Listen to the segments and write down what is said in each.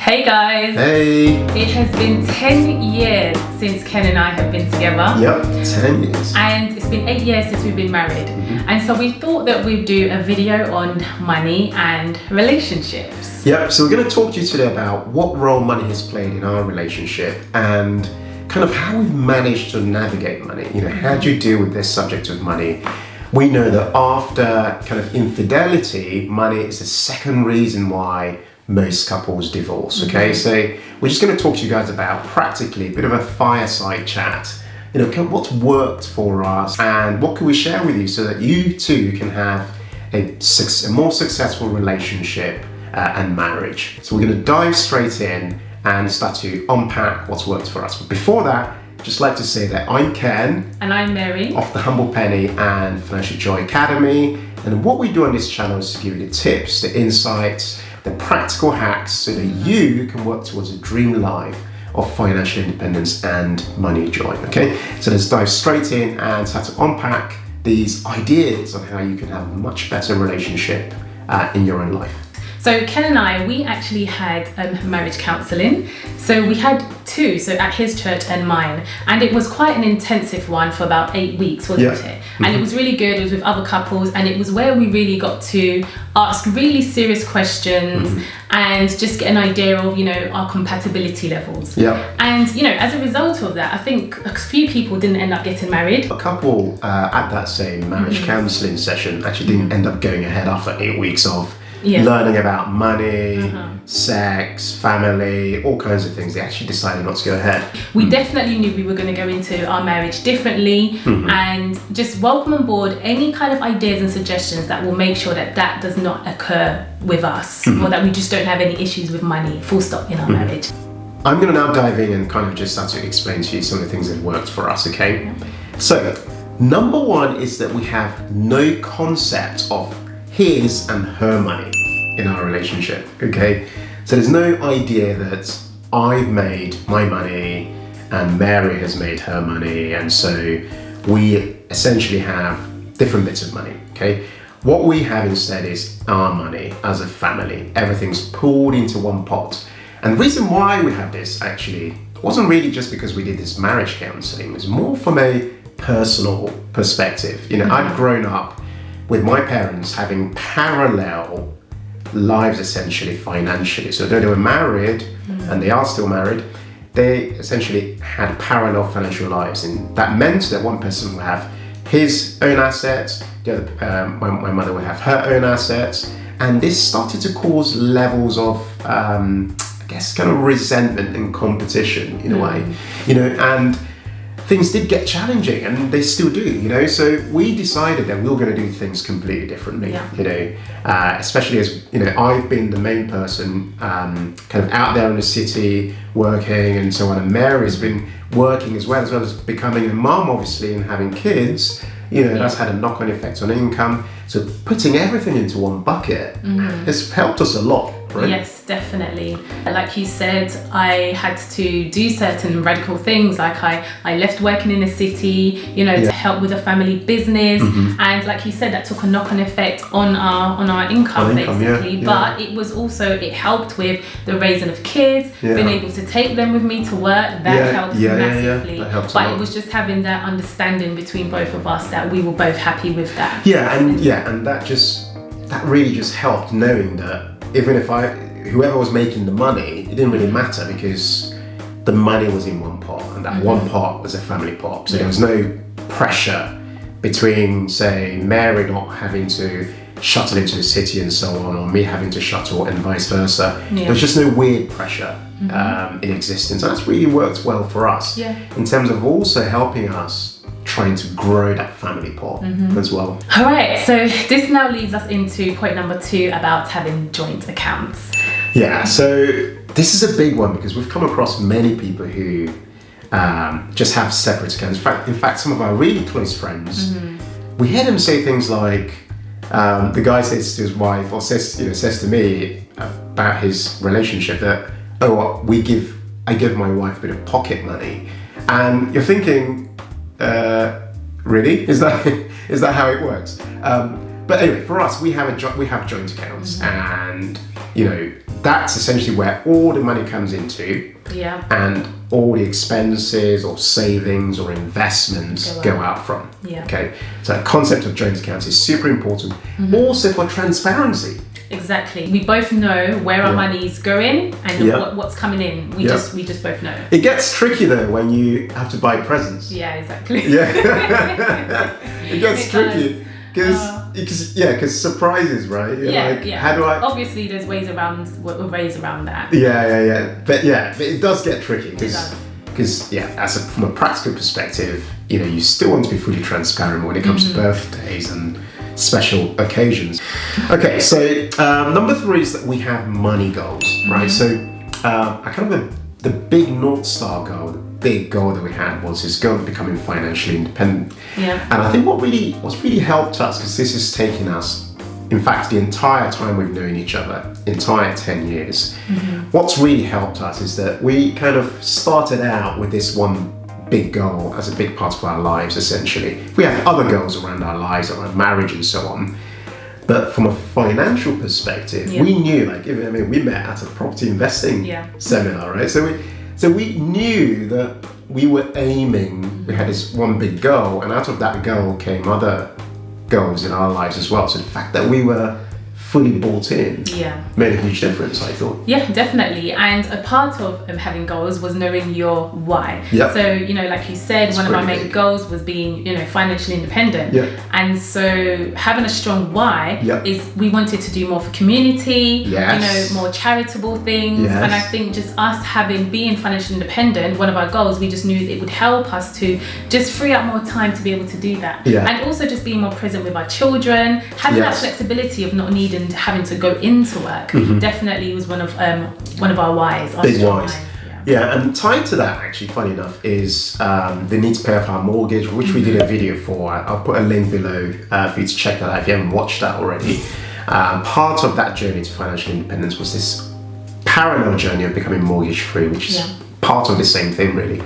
Hey guys! Hey! It has been 10 years since Ken and I have been together. Yep, 10 years. And it's been 8 years since we've been married. And so we thought that we'd do a video on money and relationships. Yep, so we're going to talk to you today about what role money has played in our relationship and kind of how we've managed to navigate money. You know, how do you deal with this subject of money? We know that after kind of infidelity, money is the second reason why most couples divorce, okay? So we're just going to talk to you guys about practically a bit of a fireside chat. You know, what's worked for us and what can we share with you so that you too can have a more successful relationship and marriage. So we're going to dive straight in and start to unpack what's worked for us. But before that, just like to say that I'm Ken. And I'm Mary. Of the Humble Penny and Financial Joy Academy. And what we do on this channel is to give you the tips, the insights, the practical hacks so that you can work towards a dream life of financial independence and money joy, okay? So let's dive straight in and start to unpack these ideas on how you can have a much better relationship in your own life. So Ken and I, we actually had marriage counselling. So we had two, so at his church and mine. And it was quite an intensive one for about 8 weeks, wasn't it? And it was really good, it was with other couples, and it was where we really got to ask really serious questions and just get an idea of, you know, our compatibility levels. And, you know, as a result of that, I think a few people didn't end up getting married. A couple at that same marriage counselling session actually didn't end up going ahead after 8 weeks of learning about money, sex, family, all kinds of things. They actually decided not to go ahead. We definitely knew we were going to go into our marriage differently and just welcome on board any kind of ideas and suggestions that will make sure that that does not occur with us or that we just don't have any issues with money, full stop, in our marriage. I'm going to now dive in and kind of just start to explain to you some of the things that worked for us, okay? So, number one is that we have no concept of his and her money in our relationship, okay? So there's no idea that I've made my money and Mary has made her money, and so we essentially have different bits of money, okay? What we have instead is our money as a family. Everything's pooled into one pot. And the reason why we have this actually wasn't really just because we did this marriage counseling, it was more from a personal perspective. You know, I'd grown up with my parents having parallel lives essentially financially. So though they were married, and they are still married, they essentially had parallel financial lives. And that meant that one person would have his own assets, the other, my mother would have her own assets. And this started to cause levels of, I guess, kind of resentment and competition in a way, you know, and things did get challenging, and they still do, you know. So we decided that we were going to do things completely differently, you know, especially as, you know, I've been the main person kind of out there in the city working and so on, and Mary's been working as well as becoming a mom, obviously, and having kids. You know, that's had a knock-on effect on income. So putting everything into one bucket has helped us a lot, right? Yes, definitely. Like you said, I had to do certain radical things. Like I left working in the city, you know, to help with a family business. And like you said, that took a knock-on effect on our income, basically. But it was also, it helped with the raising of kids, being able to take them with me to work. That helped massively. That helped but it was just having that understanding between both of us that we were both happy with that. And that really just helped, knowing that even if whoever was making the money, it didn't really matter because the money was in one pot, and that one pot was a family pot. So there was no pressure between, say, Mary not having to shuttle into the city and so on, or me having to shuttle and vice versa. There was just no weird pressure in existence. And that's really worked well for us in terms of also helping us trying to grow that family pot as well. All right, so this now leads us into point number 2 about having joint accounts. Yeah, so this is a big one because we've come across many people who just have separate accounts. In fact, some of our really close friends, we hear them say things like, the guy says to his wife, or says to me about his relationship that, I give my wife a bit of pocket money, and you're thinking, really? Is that how it works? But anyway, for us, we have joint accounts, and that's essentially where all the money comes into, and all the expenses or savings or investments go out from. Okay, so the concept of joint accounts is super important, also for transparency. Exactly. We both know where our money's going and what's coming in. We just both know. It gets tricky though when you have to buy presents. Yeah, exactly. It gets tricky because surprises, right? How do I? Obviously, there's ways around that. But it does get tricky because from a practical perspective, you still want to be fully transparent when it comes to birthdays and special occasions. Okay, so number 3 is that we have money goals, right? So the big North Star goal, the big goal that we had was this goal of becoming financially independent. And I think what's really helped us, because this has taken us, in fact, the entire time we've known each other, entire 10 years, what's really helped us is that we kind of started out with this one big goal as a big part of our lives, essentially. We have other goals around our lives, around marriage and so on. But from a financial perspective, we knew, we met at a property investing seminar, right? So we knew that we were aiming, we had this one big goal, and out of that goal came other goals in our lives as well. So the fact that we were fully bought in made a huge difference, I thought. Yeah, definitely. And a part of having goals was knowing your why. So, like you said, one of our main goals was being, financially independent. And so having a strong why is we wanted to do more for community, more charitable things. And I think just us being financially independent, one of our goals, we just knew it would help us to just free up more time to be able to do that. And also just being more present with our children, having that flexibility of not needing and having to go into work definitely was one of our whys. Big whys. And tied to that, actually, funny enough, is the need to pay off our mortgage, which we did a video for. I'll put a link below for you to check that out if you haven't watched that already. Part of that journey to financial independence was this parallel journey of becoming mortgage free, which is part of the same thing, really.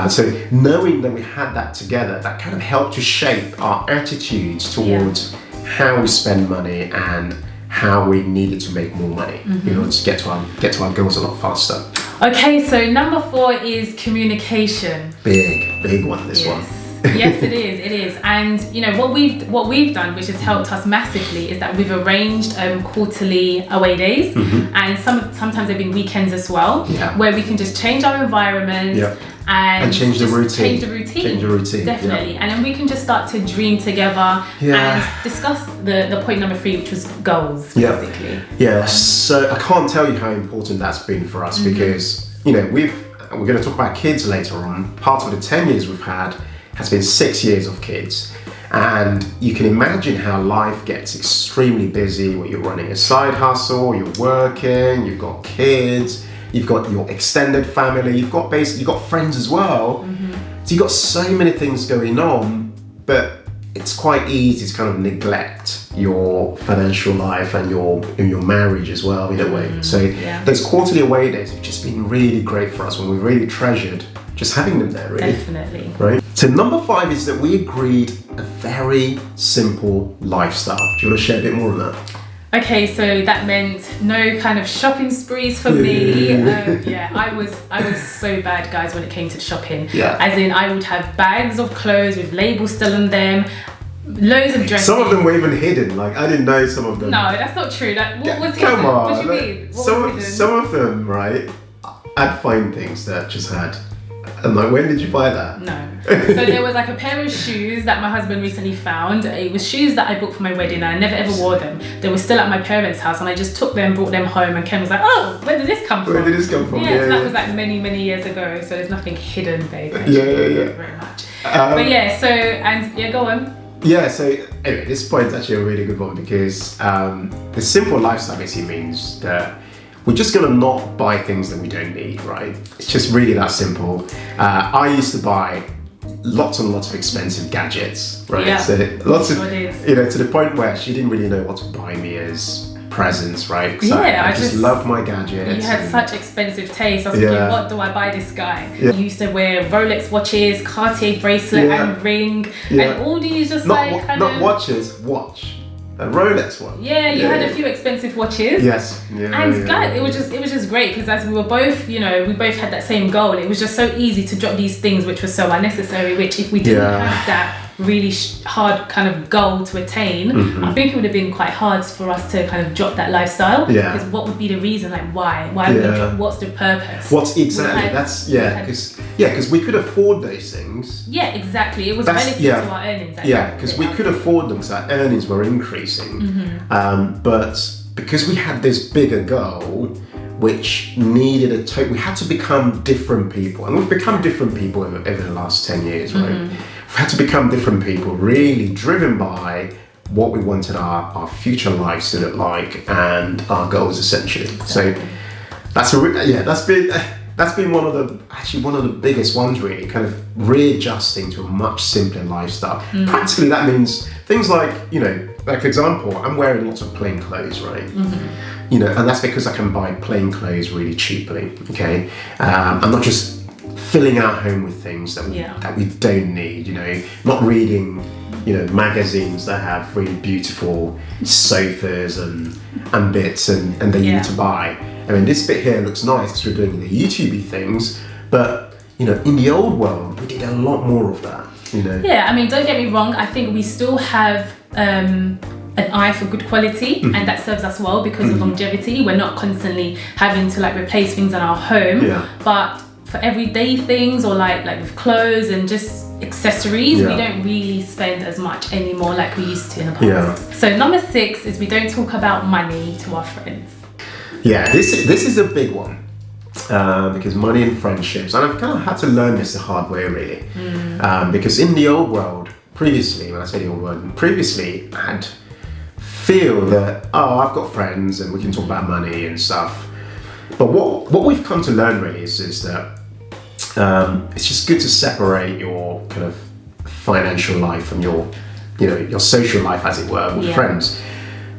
So knowing that we had that together, that kind of helped to shape our attitudes towards how we spend money and how we needed to make more money in order to get to our goals a lot faster. Okay, so number 4 is communication. Big one, this one. Yes, it is. And what we've done, which has helped us massively, is that we've arranged quarterly away days, and sometimes they've been weekends as well, where we can just change our environment. And change the routine. Definitely. And then we can just start to dream together and discuss the point number 3, which was goals, basically. So I can't tell you how important that's been for us because, we're going to talk about kids later on. Part of the 10 years we've had has been 6 years of kids. And you can imagine how life gets extremely busy when you're running a side hustle, you're working, you've got kids, you've got your extended family, you've got friends as well. So you've got so many things going on, but it's quite easy to kind of neglect your financial life and your marriage as well in a way. So those quarterly away days have just been really great for us, and we've really treasured just having them there, really. Definitely. Right? So number 5 is that we agreed a very simple lifestyle. Do you want to share a bit more on that? Okay, so that meant no kind of shopping sprees for me. I was so bad, guys, when it came to shopping. As in, I would have bags of clothes with labels still on them, loads of dresses. Some of them were even hidden. I didn't know some of them. No, that's not true. What was hidden? Come on. What do you mean? Some of them, right? I'd find things that just had. I'm like, when did you buy that? No. So there was a pair of shoes that my husband recently found. It was shoes that I bought for my wedding and I never ever wore them. They were still at my parents' house and I just took them, brought them home, and Ken was like, oh, where did this come from? So that was many, many years ago. So there's nothing hidden, babe. Thank you very much. Go on. So anyway, this point is actually a really good one because the simple lifestyle basically means that we're just gonna not buy things that we don't need, right? It's just really that simple. I used to buy lots and lots of expensive gadgets, right? So lots of, to the point where she didn't really know what to buy me as presents, right? I just loved my gadgets. You had such expensive taste. I was thinking, what do I buy this guy? You used to wear Rolex watches, Cartier bracelet and ring, and all these just not watches, watch. a Rolex one. Yeah, you had a few expensive watches. Yes. Guys, it was just great because as we were both, we both had that same goal. It was just so easy to drop these things which were so unnecessary, which if we didn't have that really hard kind of goal to attain, I think it would have been quite hard for us to kind of drop that lifestyle. Because what would be the reason? Like why what's the purpose? What's exactly because we could afford those things. Yeah, exactly. It was relative to our earnings. Because we could afford them because our earnings were increasing. But because we had this bigger goal which needed we had to become different people, and we've become different people over the last 10 years, right? We've had to become different people, really driven by what we wanted our future lives to look like and our goals essentially. So that's been one of the biggest ones really, kind of readjusting to a much simpler lifestyle. Practically that means things like, like for example, I'm wearing lots of plain clothes, right? And that's because I can buy plain clothes really cheaply, okay? I'm not just filling our home with things that we don't need, not reading, magazines that have really beautiful sofas and bits and that you need to buy. I mean, this bit here looks nice because we're doing the YouTube-y things, but in the old world, we did a lot more of that. Yeah, I mean, don't get me wrong. I think we still have an eye for good quality, and that serves us well because of longevity. We're not constantly having to replace things in our home, but for everyday things or like with clothes and just accessories, we don't really spend as much anymore like we used to in the past. So number 6 is we don't talk about money to our friends. Yeah, this is a big one because money and friendships, and I've kind of had to learn this the hard way really, because in the old world previously, when I say the old world, previously I'd feel that I've got friends and we can talk about money and stuff, but what we've come to learn really is that it's just good to separate your kind of financial life from your social life, as it were, with friends.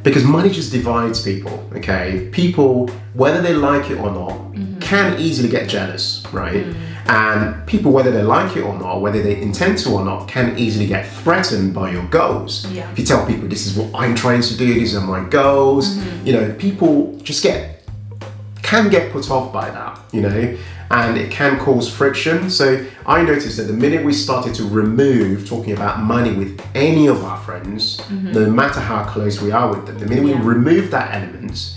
Because money just divides people, okay? People, whether they like it or not, can easily get jealous, right? And people, whether they like it or not, whether they intend to or not, can easily get threatened by your goals. If you tell people, this is what I'm trying to do, these are my goals, people just can get put off by that, and it can cause friction. So I noticed that the minute we started to remove talking about money with any of our friends, no matter how close we are with them, the minute we removed that element,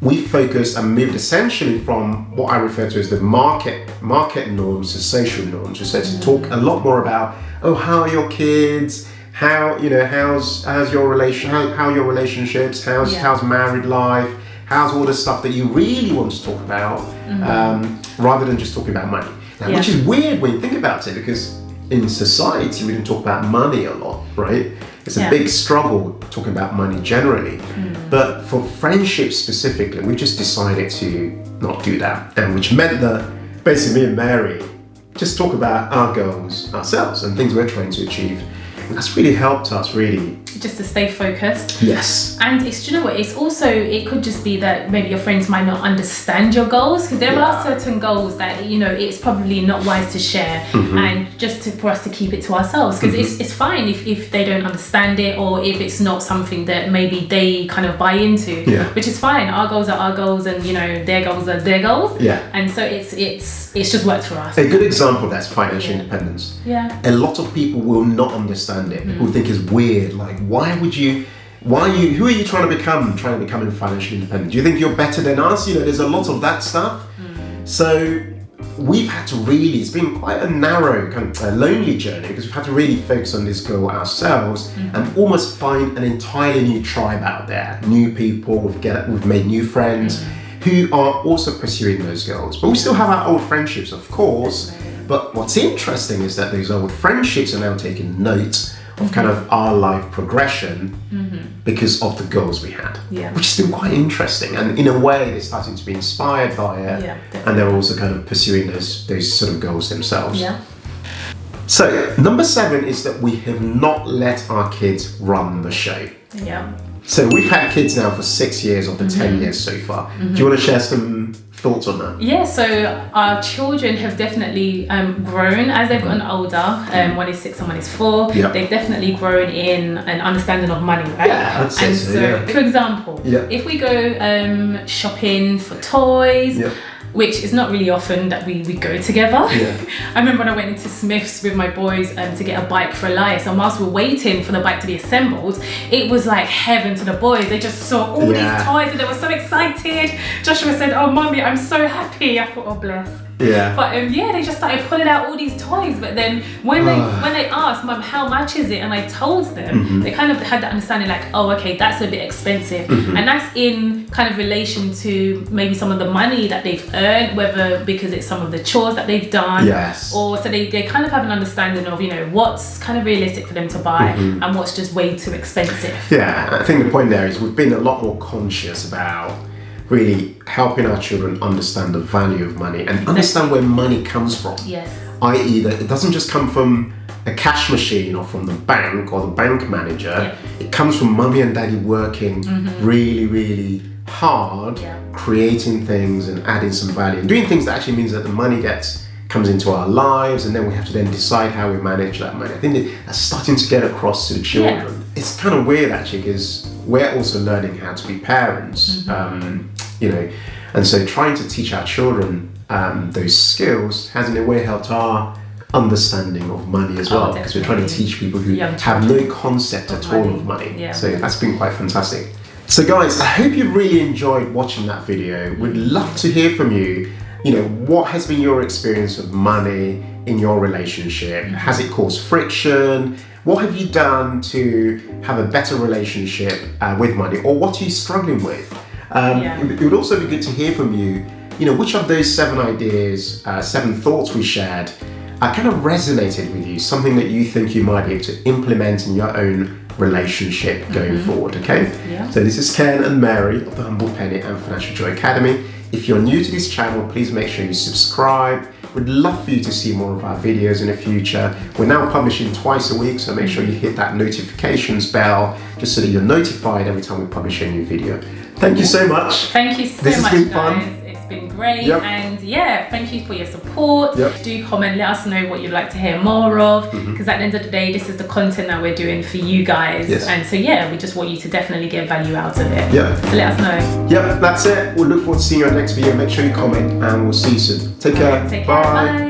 we focused and moved essentially from what I refer to as the market norms to social norms. We started to talk a lot more about, how are your kids? How, how's your relationships? How's married life? How's all the stuff that you really want to talk about, rather than just talking about money. Now, which is weird when you think about it, because in society we don't talk about money a lot, right? It's a big struggle talking about money generally. But for friendships specifically, we just decided to not do that. And which meant that basically me and Mary just talk about our goals ourselves and things we're trying to achieve. And that's really helped us, really. Just to stay focused. Yes. And it's also, it could just be that maybe your friends might not understand your goals, because there are certain goals that, it's probably not wise to share, and just for us to keep it to ourselves, because it's fine if they don't understand it, or if it's not something that maybe they kind of buy into, which is fine. Our goals are our goals, and their goals are their goals. And so it's just worked for us. A good example of that's financial independence. A lot of people will not understand it. People think it's weird, like who are you trying to become financially independent? Do you think you're better than us? There's a lot of that stuff. So we've had to really, it's been quite a narrow, kind of a lonely journey, because we've had to really focus on this goal ourselves and almost find an entirely new tribe out there, new people, we've made new friends who are also pursuing those goals. But we still have our old friendships, of course. But what's interesting is that those old friendships are now taking note of kind of our life progression because of the goals we had, which is still quite interesting. And in a way, they're starting to be inspired by it, and they're also kind of pursuing those sort of goals themselves. So number 7 is that we have not let our kids run the show. So we've had kids now for 6 years of the 10 years so far. Do you want to share some thoughts on that? Yeah, so our children have definitely grown as they've gotten older. One is 6 and one is 4. Yep. They've definitely grown in an understanding of money, right? Yeah, I'd say so, yeah. For example, if we go shopping for toys, which is not really often that we go together. I remember when I went into Smith's with my boys to get a bike for Elias, and whilst we're waiting for the bike to be assembled, it was like heaven to the boys. They just saw all these toys and they were so excited. Joshua said, "Oh mummy, I'm so happy." I thought, oh bless. But they just started pulling out all these toys. But then when they asked, "Mum, how much is it?" and I told them, they kind of had that understanding, like, oh, okay, that's a bit expensive, and that's in kind of relation to maybe some of the money that they've earned, whether because it's some of the chores that they've done, or so they kind of have an understanding of, you know, what's kind of realistic for them to buy and what's just way too expensive. I think the point there is we've been a lot more conscious about really helping our children understand the value of money and understand where money comes from. I.e. that it doesn't just come from a cash machine or from the bank or the bank manager. It comes from mummy and daddy working really, really hard, creating things and adding some value and doing things that actually means that the money comes into our lives, and then we have to then decide how we manage that money. I think that's starting to get across to the children. It's kind of weird actually, because we're also learning how to be parents, you know, and so trying to teach our children those skills has in a way helped our understanding of money as well, because we're trying to teach people who have no concept at all of money. So that's been quite fantastic. So guys, I hope you really enjoyed watching that video. We'd love to hear from you. You know, what has been your experience of money in your relationship? Has it caused friction? What have you done to have a better relationship with money, or what are you struggling with? It would also be good to hear from you. You know, which of those 7 ideas, 7 thoughts we shared, kind of resonated with you? Something that you think you might be able to implement in your own relationship going forward. Okay. So this is Ken and Mary of the Humble Penny and Financial Joy Academy. If you're new to this channel, please make sure you subscribe. We'd love for you to see more of our videos in the future. We're now publishing twice a week, so make sure you hit that notifications bell just so that you're notified every time we publish a new video. Thank you so much. Thank you so much, this has been guys. Fun. It's been great, and thank you for your support. Do comment, let us know what you'd like to hear more of, because at the end of the day, this is the content that we're doing for you guys, and so we just want you to definitely get value out of it. So let us know. That's it. We'll look forward to seeing you in the next video. Make sure you comment, and we'll see you soon. Take care. Take care. Bye.